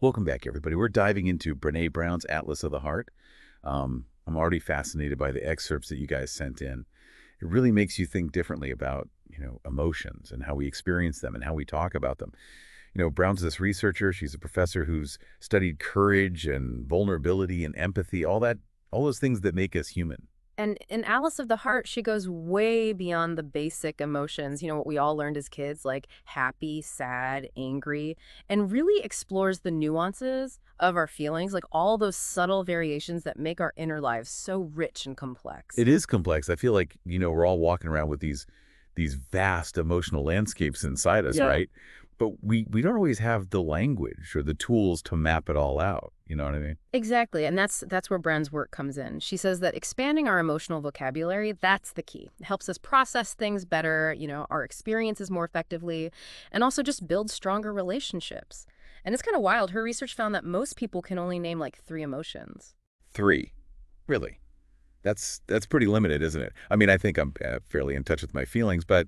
Welcome back, everybody. We're diving into Brené Brown's Atlas of the Heart. I'm already fascinated by the excerpts that you guys sent in. It really makes you think differently about, emotions and how we experience them and how we talk about them. Brown's this researcher. She's a professor who's studied courage and vulnerability and empathy, all those things that make us human. And in Alice of the Heart, she goes way beyond the basic emotions, what we all learned as kids, like happy, sad, angry, and really explores the nuances of our feelings, like all those subtle variations that make our inner lives so rich and complex. It is complex. I feel like, we're all walking around with these vast emotional landscapes inside us, Yeah. right? But we don't always have the language or the tools to map it all out. You know what I mean? Exactly, and that's where Brand's work comes in. She says that expanding our emotional vocabulary, that's the key. It helps us process things better, our experiences more effectively, and also just build stronger relationships. And it's kind of wild. Her research found that most people can only name like 3 emotions. 3. Really? That's pretty limited, isn't it? I mean, I think I'm fairly in touch with my feelings, but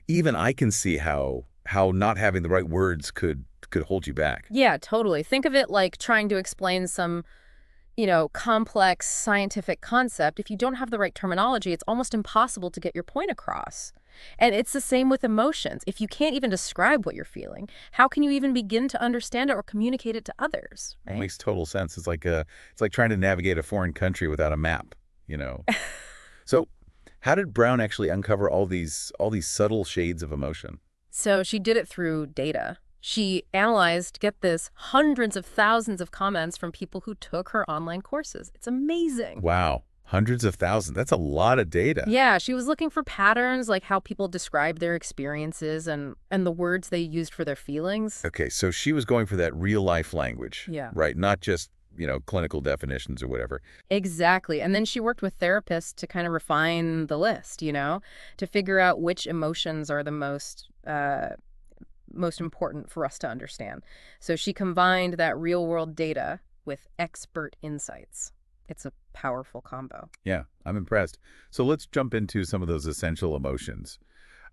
even I can see how not having the right words could hold you back. Yeah, totally. Think of it like trying to explain some, complex scientific concept. If you don't have the right terminology, it's almost impossible to get your point across. And it's the same with emotions. If you can't even describe what you're feeling, how can you even begin to understand it or communicate it to others, It right? makes total sense. It's like trying to navigate a foreign country without a map, you know. So, how did Brown actually uncover all these subtle shades of emotion? So she did it through data. She analyzed, get this, hundreds of thousands of comments from people who took her online courses. It's amazing. Wow, hundreds of thousands. That's a lot of data. Yeah, she was looking for patterns like how people described their experiences and the words they used for their feelings. Okay, so she was going for that real life language, Yeah. right? Not just, clinical definitions or whatever. Exactly. And then she worked with therapists to kind of refine the list, to figure out which emotions are the most important for us to understand. So she combined that real world data with expert insights. It's a powerful combo. Yeah, I'm impressed. So let's jump into some of those essential emotions.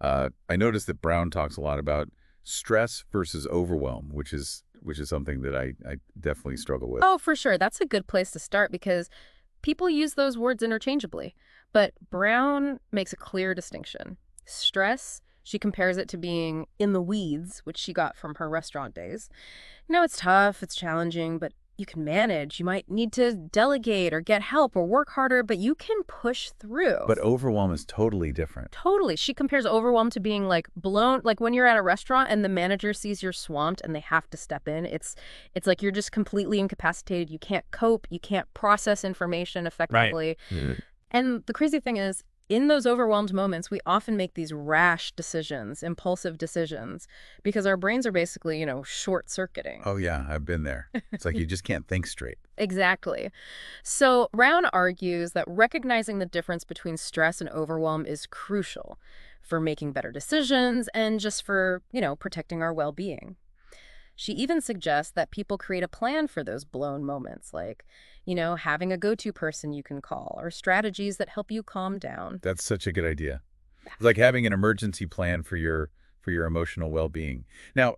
I noticed that Brown talks a lot about stress versus overwhelm, which is something that I definitely struggle with. Oh, for sure. That's a good place to start because people use those words interchangeably. But Brown makes a clear distinction. Stress, she compares it to being in the weeds, which she got from her restaurant days. It's tough, it's challenging, but you can manage. You might need to delegate or get help or work harder, but you can push through. But overwhelm is totally different. Totally. She compares overwhelm to being like blown, like when you're at a restaurant and the manager sees you're swamped and they have to step in. It's like you're just completely incapacitated. You can't cope. You can't process information Right. effectively. And the crazy thing is, in those overwhelmed moments, we often make these rash decisions, impulsive decisions, because our brains are basically, short-circuiting. Oh yeah, I've been there. It's like you just can't think straight. Exactly. So Brown argues that recognizing the difference between stress and overwhelm is crucial for making better decisions and just for, protecting our well-being. She even suggests that people create a plan for those blown moments, like, having a go-to person you can call or strategies that help you calm down. That's such a good idea. It's like having an emergency plan for your emotional well-being. Now,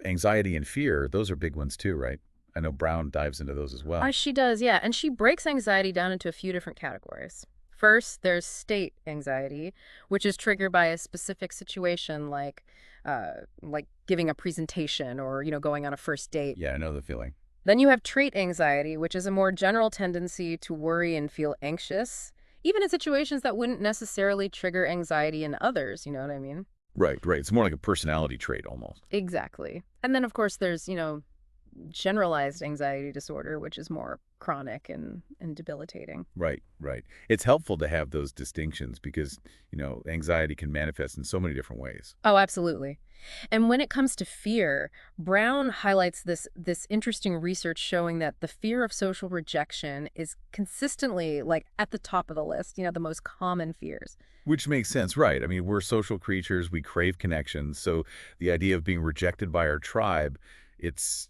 anxiety and fear, those are big ones too, right? I know Brown dives into those as well. She does, yeah. And she breaks anxiety down into a few different categories. First, there's state anxiety, which is triggered by a specific situation like giving a presentation or, going on a first date. Yeah, I know the feeling. Then you have trait anxiety, which is a more general tendency to worry and feel anxious, even in situations that wouldn't necessarily trigger anxiety in others, you know what I mean? Right, right. It's more like a personality trait almost. Exactly. And then, of course, there's, generalized anxiety disorder, which is more chronic and debilitating. Right, right. It's helpful to have those distinctions because, anxiety can manifest in so many different ways. Oh, absolutely. And when it comes to fear, Brown highlights this interesting research showing that the fear of social rejection is consistently like at the top of the list, the most common fears. Which makes sense, right? I mean, we're social creatures, we crave connections, so the idea of being rejected by our tribe, it's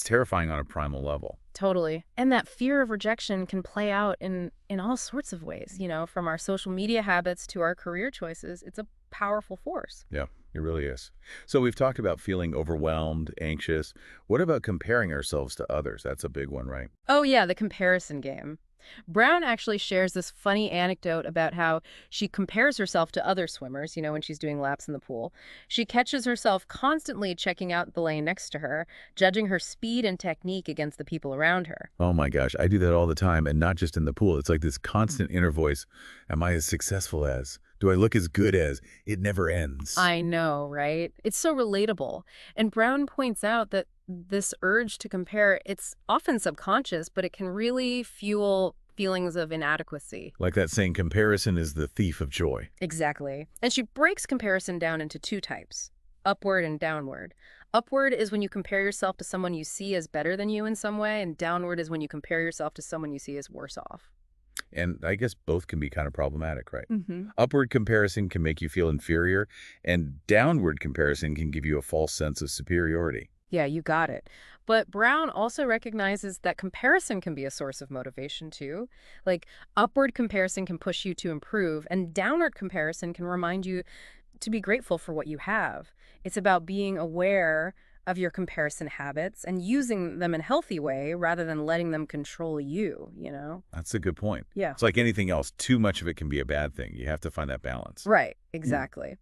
terrifying on a primal level. Totally. And that fear of rejection can play out in all sorts of ways, from our social media habits to our career choices. It's a powerful force. Yeah, It really is. So we've talked about feeling overwhelmed, anxious. What about comparing ourselves to others? That's a big one, right? Oh, yeah, the comparison game. Brown actually shares this funny anecdote about how she compares herself to other swimmers, when she's doing laps in the pool. She catches herself constantly checking out the lane next to her, judging her speed and technique against the people around her. Oh my gosh, I do that all the time, and not just in the pool. It's like this constant inner voice. Am I as successful as? Do I look as good as? It never ends. I know, right? It's so relatable. And Brown points out that this urge to compare, it's often subconscious, but it can really fuel feelings of inadequacy. Like that saying, comparison is the thief of joy. Exactly. And she breaks comparison down into two types, upward and downward. Upward is when you compare yourself to someone you see as better than you in some way, and downward is when you compare yourself to someone you see as worse off. And I guess both can be kind of problematic, right? Hmm. Upward comparison can make you feel inferior, and downward comparison can give you a false sense of superiority. Yeah, you got it. But Brown also recognizes that comparison can be a source of motivation too. Like upward comparison can push you to improve, and downward comparison can remind you to be grateful for what you have. It's about being aware of your comparison habits and using them in a healthy way rather than letting them control you. That's a good point. Yeah. It's like anything else. Too much of it can be a bad thing. You have to find that balance. Right, Hmm. exactly.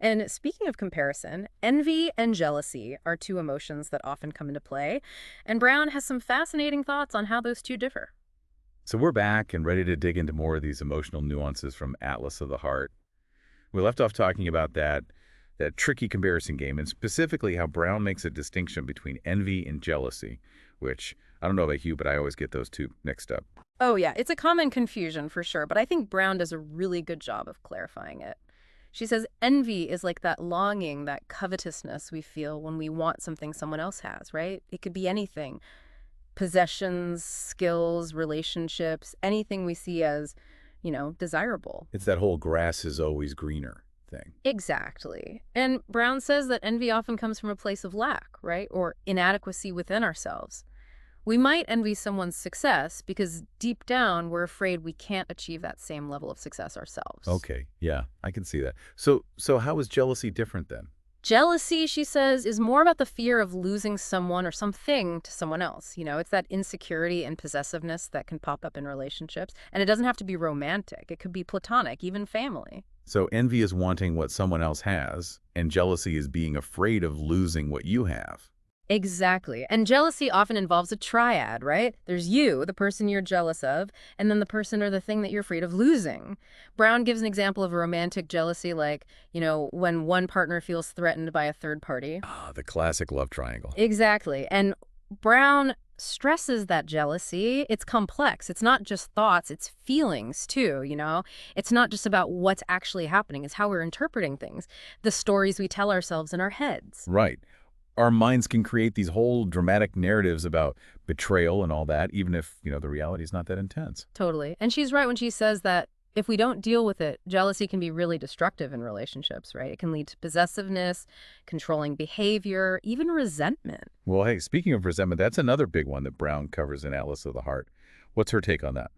And speaking of comparison, envy and jealousy are two emotions that often come into play. And Brown has some fascinating thoughts on how those two differ. So we're back and ready to dig into more of these emotional nuances from Atlas of the Heart. We left off talking about that tricky comparison game, and specifically how Brown makes a distinction between envy and jealousy, which I don't know about you, but I always get those two mixed up. Oh, yeah, it's a common confusion for sure, but I think Brown does a really good job of clarifying it. She says envy is like that longing, that covetousness we feel when we want something someone else has, right? It could be anything: possessions, skills, relationships, anything we see as, desirable. It's that whole grass is always greener thing. Exactly. And Brown says that envy often comes from a place of lack, right? Or inadequacy within ourselves. We might envy someone's success because deep down we're afraid we can't achieve that same level of success ourselves. Okay, yeah, I can see that. So how is jealousy different then? Jealousy, she says, is more about the fear of losing someone or something to someone else. It's that insecurity and possessiveness that can pop up in relationships. And it doesn't have to be romantic. It could be platonic, even family. So envy is wanting what someone else has, and jealousy is being afraid of losing what you have. Exactly. And jealousy often involves a triad, right? There's you, the person you're jealous of, and then the person or the thing that you're afraid of losing. Brown gives an example of a romantic jealousy like, when one partner feels threatened by a third party. Ah, the classic love triangle. Exactly. And Brown stresses that jealousy. It's complex. It's not just thoughts, it's feelings too. It's not just about what's actually happening, it's how we're interpreting things, the stories we tell ourselves in our heads. Right. Our minds can create these whole dramatic narratives about betrayal and all that, even if, the reality is not that intense. Totally. And she's right when she says that if we don't deal with it, jealousy can be really destructive in relationships, right? It can lead to possessiveness, controlling behavior, even resentment. Well, hey, speaking of resentment, that's another big one that Brown covers in Atlas of the Heart. What's her take on that?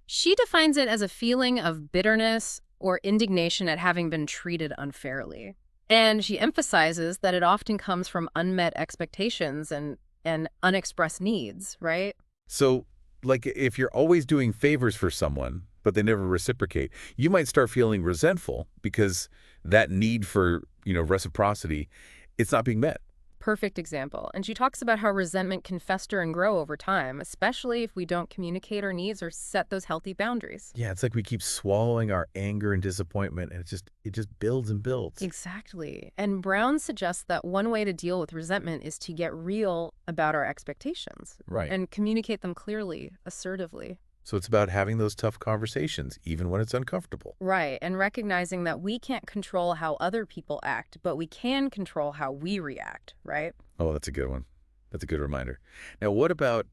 She defines it as a feeling of bitterness or indignation at having been treated unfairly. And she emphasizes that it often comes from unmet expectations and unexpressed needs, right? So, like, if you're always doing favors for someone, but they never reciprocate, you might start feeling resentful because that need for, reciprocity, it's not being met. Perfect example. And she talks about how resentment can fester and grow over time, especially if we don't communicate our needs or set those healthy boundaries. Yeah, it's like we keep swallowing our anger and disappointment, and it just builds and builds. Exactly. And Brown suggests that one way to deal with resentment is to get real about our expectations Right. and communicate them clearly, assertively. So it's about having those tough conversations, even when it's uncomfortable. Right. And recognizing that we can't control how other people act, but we can control how we react, right? Oh, that's a good one. That's a good reminder. Now, what about,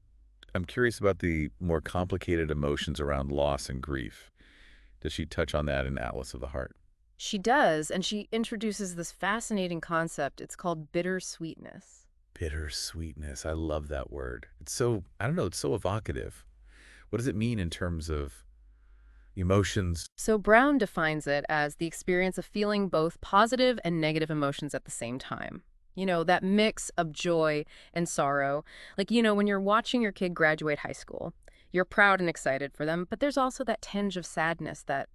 I'm curious about the more complicated emotions around loss and grief. Does she touch on that in Atlas of the Heart? She does, and she introduces this fascinating concept. It's called bittersweetness. Bittersweetness. I love that word. It's so, I don't know, it's so evocative. What does it mean in terms of, Emotions. So Brown defines it as the experience of feeling both positive and negative emotions at the same time. That mix of joy and sorrow. Like, when you're watching your kid graduate high school, you're proud and excited for them, but there's also that tinge of sadness that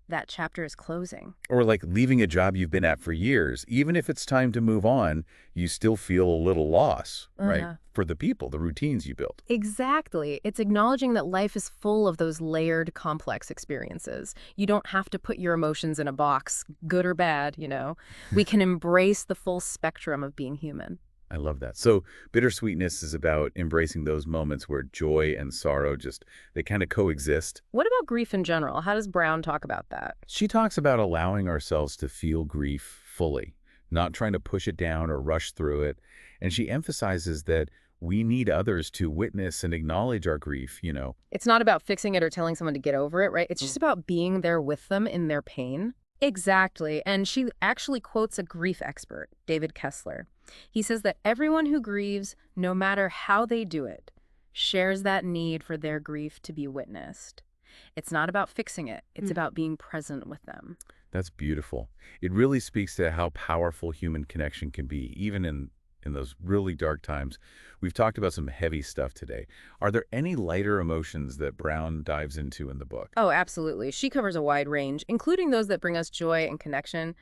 that chapter is closing. Or like leaving a job you've been at for years. Even if it's time to move on, you still feel a little loss, right? Uh-huh. For the people, the routines you built. Exactly. It's acknowledging that life is full of those layered, complex experiences. You don't have to put your emotions in a box, good or bad. We can embrace the full spectrum of being human. I love that. So bittersweetness is about embracing those moments where joy and sorrow just, they kind of coexist. What about grief in general? How does Brown talk about that? She talks about allowing ourselves to feel grief fully, not trying to push it down or rush through it. And she emphasizes that we need others to witness and acknowledge our grief. It's not about fixing it or telling someone to get over it, right? It's just about being there with them in their pain. Exactly. And she actually quotes a grief expert, David Kessler. He says that everyone who grieves, no matter how they do it, shares that need for their grief to be witnessed. It's not about fixing it. It's about being present with them. That's beautiful. It really speaks to how powerful human connection can be, even in those really dark times. We've talked about some heavy stuff today. Are there any lighter emotions that Brown dives into in the book? Oh, absolutely. She covers a wide range, including those that bring us joy and connection.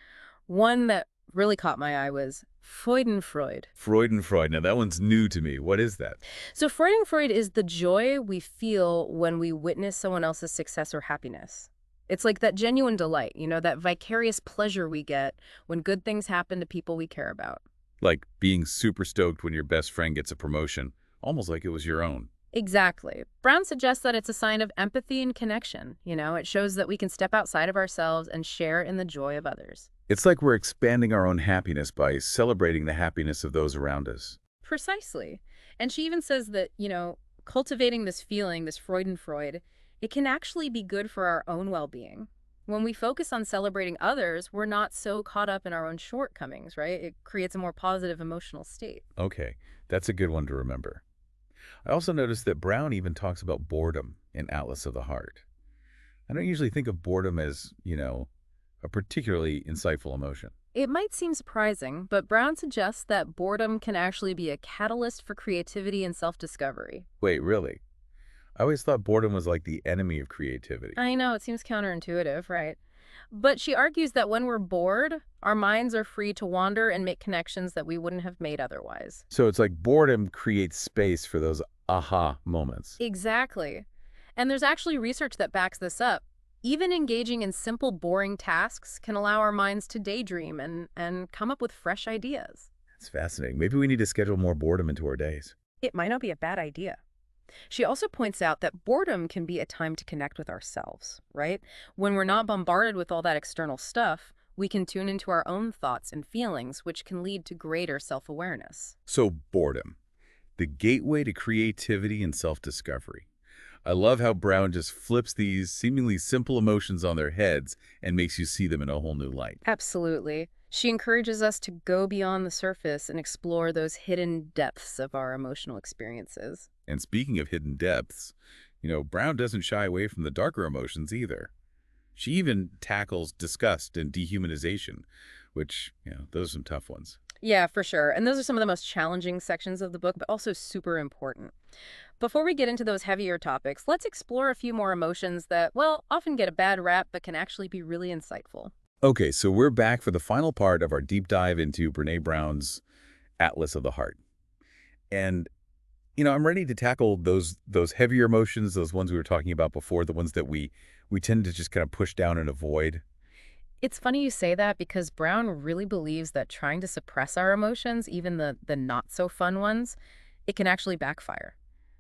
One that really caught my eye was Freudenfreud. Freud. Now, that one's new to me. What is that? So Freudenfreud is the joy we feel when we witness someone else's success or happiness. It's like that genuine delight, that vicarious pleasure we get when good things happen to people we care about. Like being super stoked when your best friend gets a promotion, almost like it was your own. Exactly. Brown suggests that it's a sign of empathy and connection. It shows that we can step outside of ourselves and share in the joy of others. It's like we're expanding our own happiness by celebrating the happiness of those around us. Precisely. And she even says that, cultivating this feeling, this Freudenfreud, it can actually be good for our own well-being. When we focus on celebrating others, we're not so caught up in our own shortcomings, right? It creates a more positive emotional state. Okay, that's a good one to remember. I also noticed that Brown even talks about boredom in Atlas of the Heart. I don't usually think of boredom as a particularly insightful emotion. It might seem surprising, but Brown suggests that boredom can actually be a catalyst for creativity and self-discovery. Wait, really? I always thought boredom was like the enemy of creativity. I know, it seems counterintuitive, right? But she argues that when we're bored, our minds are free to wander and make connections that we wouldn't have made otherwise. So it's like boredom creates space for those aha moments. Exactly. And there's actually research that backs this up. Even engaging in simple, boring tasks can allow our minds to daydream and come up with fresh ideas. It's fascinating. Maybe we need to schedule more boredom into our days. It might not be a bad idea. She also points out that boredom can be a time to connect with ourselves, right? When we're not bombarded with all that external stuff, we can tune into our own thoughts and feelings, which can lead to greater self-awareness. So boredom, the gateway to creativity and self-discovery. I love how Brown just flips these seemingly simple emotions on their heads and makes you see them in a whole new light. Absolutely. She encourages us to go beyond the surface and explore those hidden depths of our emotional experiences. And speaking of hidden depths, Brown doesn't shy away from the darker emotions either. She even tackles disgust and dehumanization, which those are some tough ones. Yeah, for sure. And those are some of the most challenging sections of the book, but also super important. Before we get into those heavier topics, let's explore a few more emotions that, well, often get a bad rap, but can actually be really insightful. Okay, so we're back for the final part of our deep dive into Brené Brown's Atlas of the Heart. And I'm ready to tackle those heavier emotions, those ones we were talking about before, the ones that we tend to just kind of push down and avoid. It's funny you say that because Brown really believes that trying to suppress our emotions, even the not so fun ones, it can actually backfire.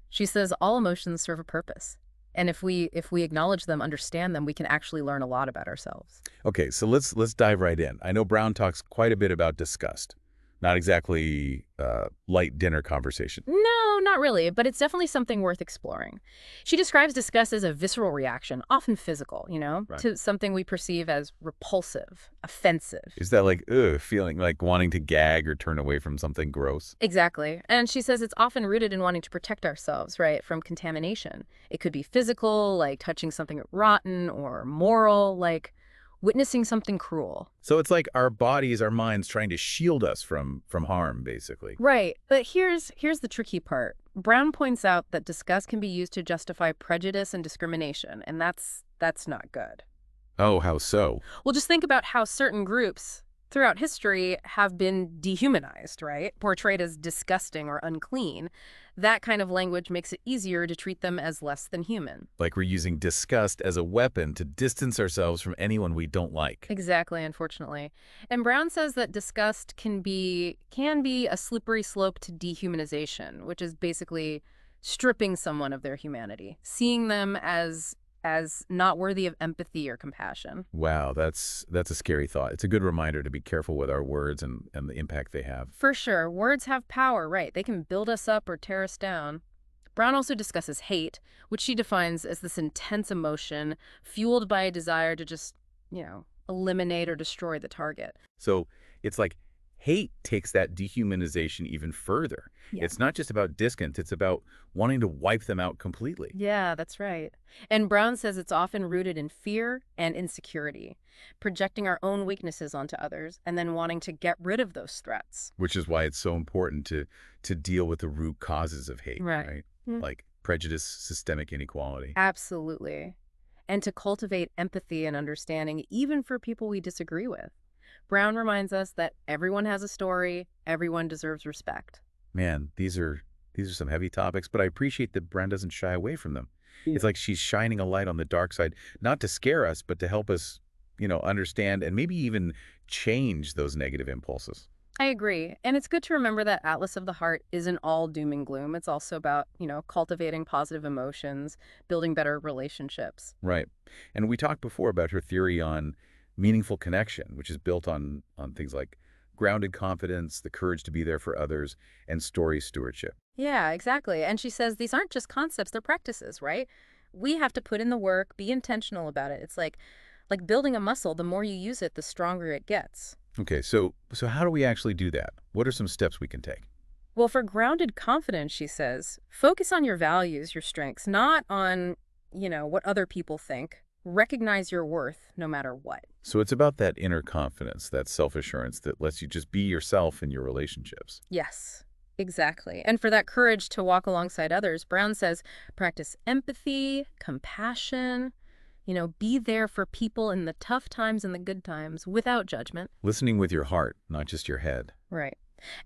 She says all emotions serve a purpose. And if we acknowledge them, understand them, we can actually learn a lot about ourselves. Okay, so let's dive right in. I know Brown talks quite a bit about disgust. Not exactly light dinner conversation. No, not really, but it's definitely something worth exploring. She describes disgust as a visceral reaction, often physical, Right. to something we perceive as repulsive, offensive. Is that like, ugh, feeling like wanting to gag or turn away from something gross? Exactly. And she says it's often rooted in wanting to protect ourselves, right, from contamination. It could be physical, like touching something rotten, or moral, like witnessing something cruel. So it's like our bodies, our minds trying to shield us from harm, basically. Right. But here's the tricky part. Brown points out that disgust can be used to justify prejudice and discrimination, and that's not good. Oh, how so? Well, just think about how certain groups throughout history have been dehumanized, right? Portrayed as disgusting or unclean. That kind of language makes it easier to treat them as less than human. Like we're using disgust as a weapon to distance ourselves from anyone we don't like. Exactly, unfortunately. And Brown says that disgust can be a slippery slope to dehumanization, which is basically stripping someone of their humanity, seeing them as not worthy of empathy or compassion. Wow, that's a scary thought. It's a good reminder to be careful with our words and the impact they have. For sure, words have power, right? They can build us up or tear us down. Brown also discusses hate, which she defines as this intense emotion fueled by a desire to just, eliminate or destroy the target. So it's like hate takes that dehumanization even further. Yeah. It's not just about disconnect, it's about wanting to wipe them out completely, Yeah, that's right. And Brown says it's often rooted in fear and insecurity, projecting our own weaknesses onto others and then wanting to get rid of those threats. which is why it's so important to deal with the root causes of hate, Right. right? Like prejudice, systemic inequality. Absolutely. And to cultivate empathy and understanding, even for people we disagree with. Brown reminds us that everyone has a story, everyone deserves respect. Man, these are some heavy topics, but I appreciate that Bren doesn't shy away from them. It's like she's shining a light on the dark side, not to scare us, but to help us, understand and maybe even change those negative impulses. I agree. And it's good to remember that Atlas of the Heart isn't all doom and gloom. It's also about, cultivating positive emotions, building better relationships. Right. And we talked before about her theory on meaningful connection, which is built on things like grounded confidence, the courage to be there for others, and story stewardship. Yeah, exactly. And she says these aren't just concepts, they're practices, right? We have to put in the work, be intentional about it. It's like building a muscle, the more you use it, the stronger it gets. Okay, so how do we actually do that? What are some steps we can take? Well, for grounded confidence, she says, focus on your values, your strengths, not on, what other people think. Recognize your worth no matter what. So it's about that inner confidence, that self-assurance that lets you just be yourself in your relationships. Yes, exactly. And for that courage to walk alongside others, Brown says, practice empathy, compassion, be there for people in the tough times and the good times without judgment. Listening with your heart, not just your head. Right.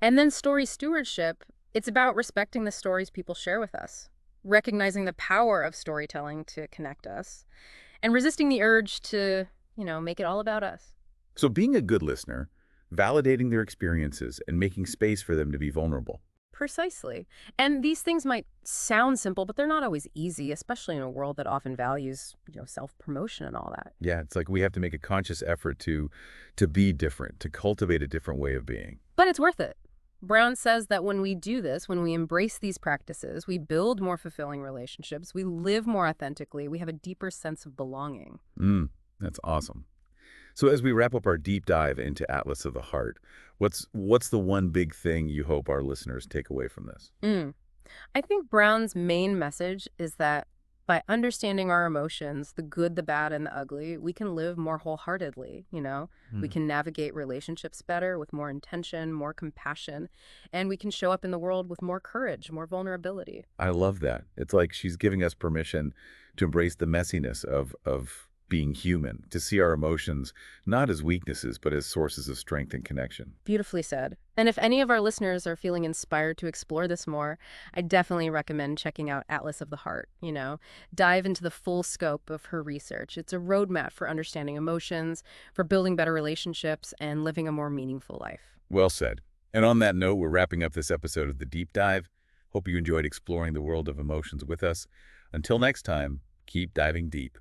And then story stewardship, it's about respecting the stories people share with us, recognizing the power of storytelling to connect us, and resisting the urge to, make it all about us. So being a good listener, validating their experiences, and making space for them to be vulnerable. Precisely. And these things might sound simple, but they're not always easy, especially in a world that often values, self-promotion and all that. Yeah, it's like we have to make a conscious effort to be different, to cultivate a different way of being. But it's worth it. Brown says that when we do this, when we embrace these practices, we build more fulfilling relationships, we live more authentically, we have a deeper sense of belonging. That's awesome. So as we wrap up our deep dive into Atlas of the Heart, what's the one big thing you hope our listeners take away from this? Mm. I think Brown's main message is that by understanding our emotions, the good, the bad, and the ugly, we can live more wholeheartedly. We Hmm. can navigate relationships better with more intention, more compassion, and we can show up in the world with more courage, more vulnerability. I love that. It's like she's giving us permission to embrace the messiness of being human, to see our emotions not as weaknesses, but as sources of strength and connection. Beautifully said. And if any of our listeners are feeling inspired to explore this more, I definitely recommend checking out Atlas of the Heart. Dive into the full scope of her research. It's a roadmap for understanding emotions, for building better relationships, and living a more meaningful life. Well said. And on that note, we're wrapping up this episode of The Deep Dive. Hope you enjoyed exploring the world of emotions with us. Until next time, keep diving deep.